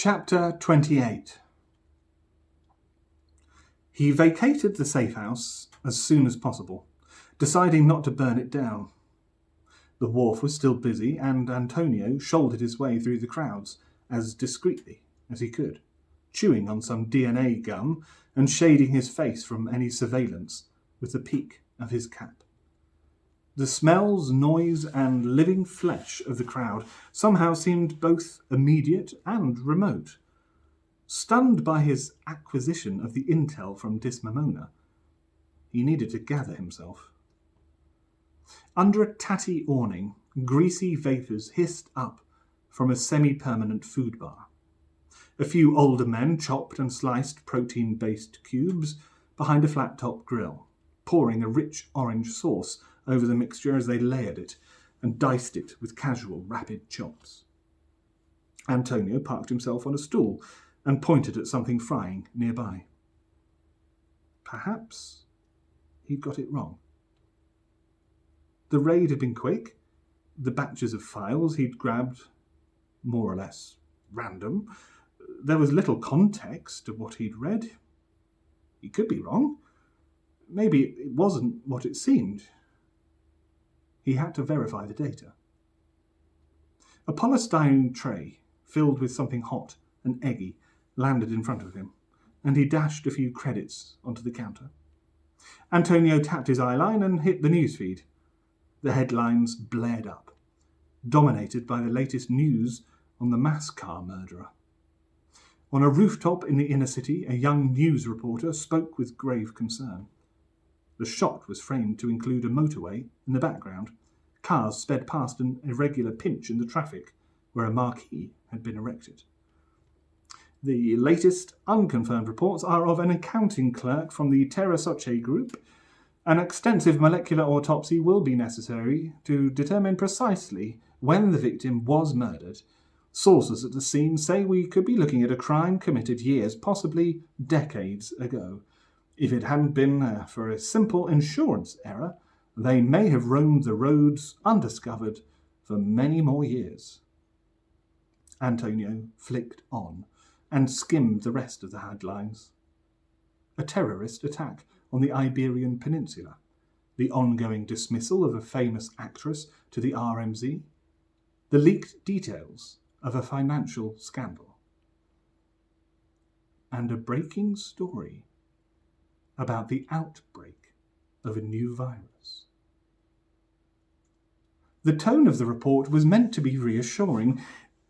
Chapter 28. He vacated the safe house as soon as possible, deciding not to burn it down. The wharf was still busy, and Antonio shouldered his way through the crowds as discreetly as he could, chewing on some DNA gum and shading his face from any surveillance with the peak of his cap. The smells, noise, and living flesh of the crowd somehow seemed both immediate and remote. Stunned by his acquisition of the intel from Dismemona, he needed to gather himself. Under a tatty awning, greasy vapours hissed up from a semi-permanent food bar. A few older men chopped and sliced protein-based cubes behind a flat-top grill, pouring a rich orange sauce over the mixture as they layered it and diced it with casual, rapid chops. Antonio parked himself on a stool and pointed at something frying nearby. Perhaps he'd got it wrong. The raid had been quick. The batches of files he'd grabbed, more or less random. There was little context to what he'd read. He could be wrong. Maybe it wasn't what it seemed. He had to verify the data. A polystyrene tray filled with something hot and eggy landed in front of him, and he dashed a few credits onto the counter. Antonio tapped his eyeline and hit the newsfeed. The headlines blared up, dominated by the latest news on the mass car murderer. On a rooftop in the inner city, a young news reporter spoke with grave concern. The shot was framed to include a motorway in the background. Cars sped past an irregular pinch in the traffic where a marquee had been erected. The latest unconfirmed reports are of an accounting clerk from the Terra Soce group. An extensive molecular autopsy will be necessary to determine precisely when the victim was murdered. Sources at the scene say we could be looking at a crime committed years, possibly decades ago. If it hadn't been for a simple insurance error, they may have roamed the roads undiscovered for many more years. Antonio flicked on and skimmed the rest of the headlines. A terrorist attack on the Iberian Peninsula, the ongoing dismissal of a famous actress to the RMZ, the leaked details of a financial scandal, and a breaking story about the outbreak of a new virus. The tone of the report was meant to be reassuring.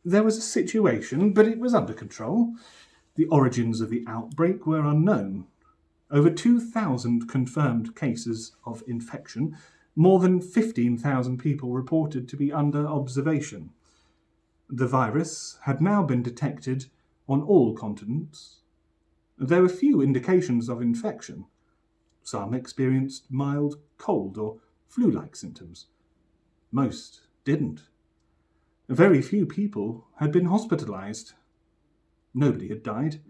There was a situation, but it was under control. The origins of the outbreak were unknown. Over 2,000 confirmed cases of infection, more than 15,000 people reported to be under observation. The virus had now been detected on all continents. There were few indications of infection. Some experienced mild cold or flu-like symptoms. Most didn't. Very few people had been hospitalized. Nobody had died.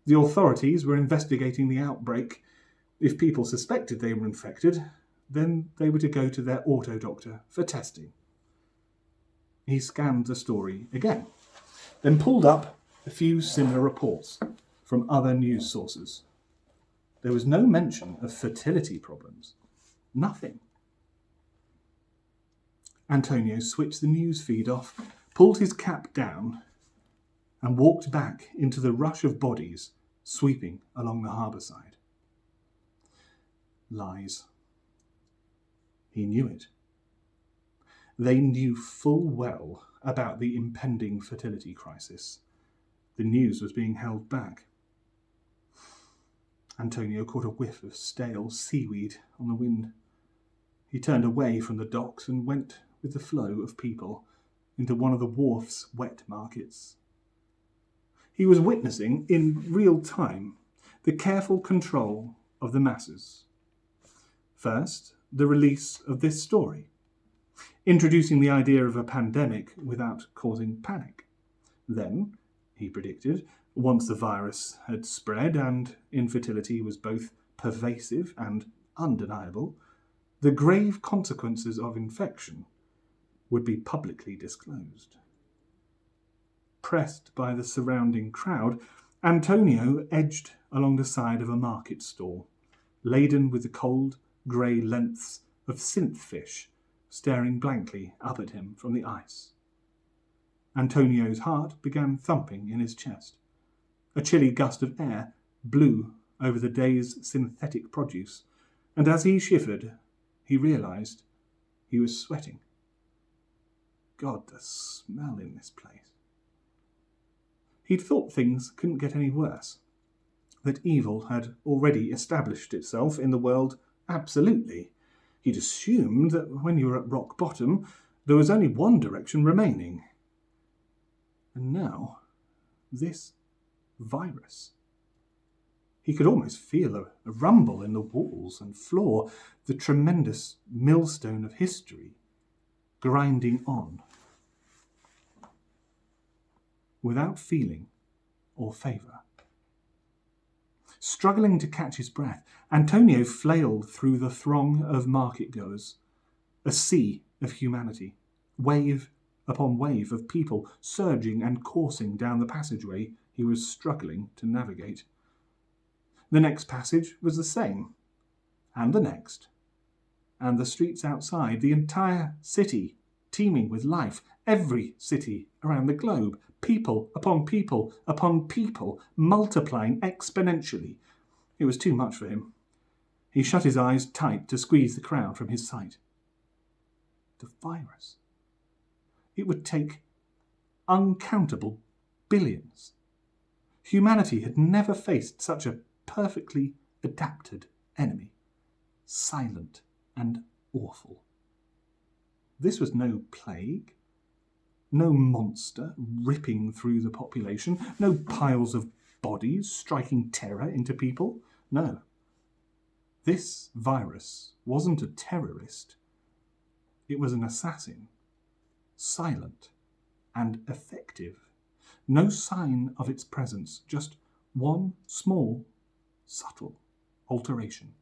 The authorities were investigating the outbreak. If people suspected they were infected, then they were to go to their auto doctor for testing. He scanned the story again, then pulled up a few similar reports from other news sources. There was no mention of fertility problems. Nothing. Antonio switched the news feed off, pulled his cap down, and walked back into the rush of bodies sweeping along the harbour side. Lies. He knew it. They knew full well about the impending fertility crisis. The news was being held back. Antonio caught a whiff of stale seaweed on the wind. He turned away from the docks and went with the flow of people into one of the wharf's wet markets. He was witnessing, in real time, the careful control of the masses. First, the release of this story, introducing the idea of a pandemic without causing panic. Then, he predicted, once the virus had spread and infertility was both pervasive and undeniable, the grave consequences of infection would be publicly disclosed. pressed by the surrounding crowd, Antonio edged along the side of a market stall, laden with the cold, grey lengths of synth fish staring blankly up at him from the ice. Antonio's heart began thumping in his chest. A chilly gust of air blew over the day's synthetic produce, and as he shivered, he realised he was sweating. God, the smell in this place. He'd thought things couldn't get any worse, that evil had already established itself in the world absolutely. He'd assumed that when you were at rock bottom, there was only one direction remaining. And now, this virus. He could almost feel a rumble in the walls and floor, the tremendous millstone of history grinding on. Without feeling or favour. Struggling to catch his breath, Antonio flailed through the throng of market-goers, a sea of humanity, wave upon wave of people surging and coursing down the passageway he was struggling to navigate. The next passage was the same, and the next, and the streets outside, the entire city teeming with life, every city around the globe, people upon people upon people, multiplying exponentially. It was too much for him. He shut his eyes tight to squeeze the crowd from his sight. The virus. It would take uncountable billions. Humanity had never faced such a perfectly adapted enemy, silent and awful. This was no plague, no monster ripping through the population, no piles of bodies striking terror into people. No. This virus wasn't a terrorist. It was an assassin, silent and effective. No sign of its presence, just one small, subtle alteration.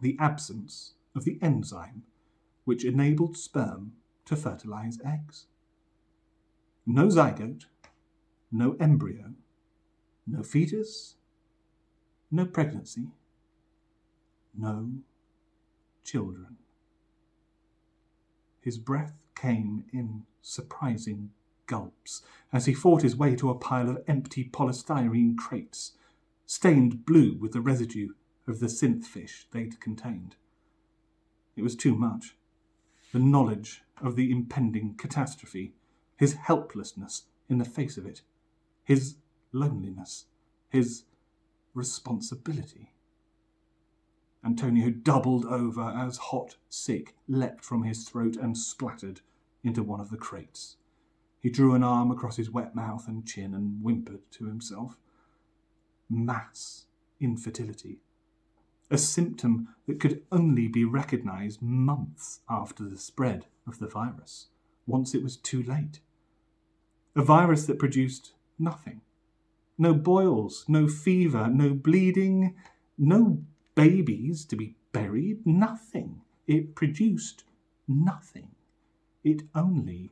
The absence of the enzyme which enabled sperm to fertilize eggs. No zygote, no embryo, no fetus, no pregnancy, no children. His breath came in surprising gulps as he fought his way to a pile of empty polystyrene crates, stained blue with the residue of the synth fish they'd contained. It was too much. The knowledge of the impending catastrophe, his helplessness in the face of it, his loneliness, his responsibility. Antonio doubled over as hot sick leapt from his throat and splattered into one of the crates. He drew an arm across his wet mouth and chin and whimpered to himself. Mass infertility. A symptom that could only be recognised months after the spread of the virus, once it was too late. A virus that produced nothing. No boils, no fever, no bleeding, no babies to be buried, nothing. It produced nothing. It only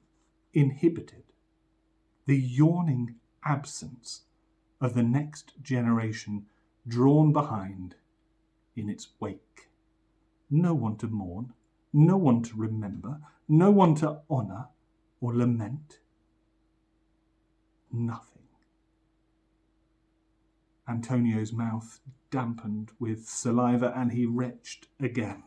inhibited the yawning absence of the next generation drawn behind in its wake. No one to mourn, no one to remember, no one to honour or lament. Nothing. Antonio's mouth dampened with saliva and he retched again.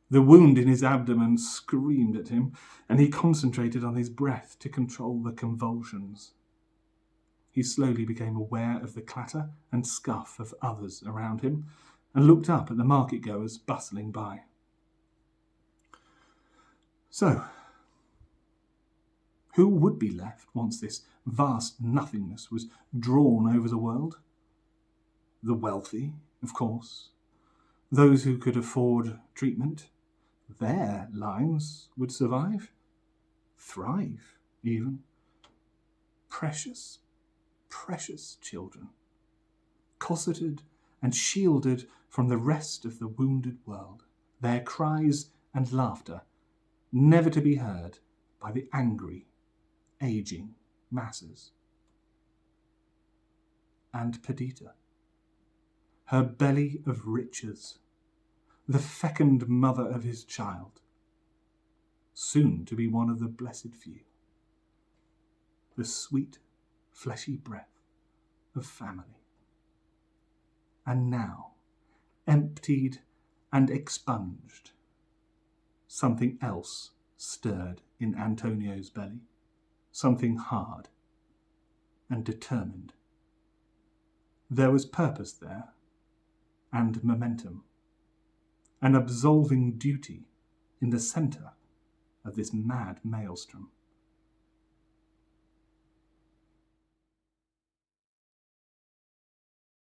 The wound in his abdomen screamed at him, and he concentrated on his breath to control the convulsions. He slowly became aware of the clatter and scuff of others around him, and looked up at the market-goers bustling by. So, who would be left once this vast nothingness was drawn over the world? The wealthy, of course. Those who could afford treatment. Their lives would survive. Thrive, even. Precious, precious children. Cosseted and shielded from the rest of the wounded world. Their cries and laughter never to be heard by the angry, ageing masses. And Perdita, her belly of riches, the fecund mother of his child, soon to be one of the blessed few, the sweet, fleshy breath of family. And now, emptied and expunged, something else stirred in Antonio's belly, something hard and determined. There was purpose there, and momentum, an absolving duty in the centre of this mad maelstrom.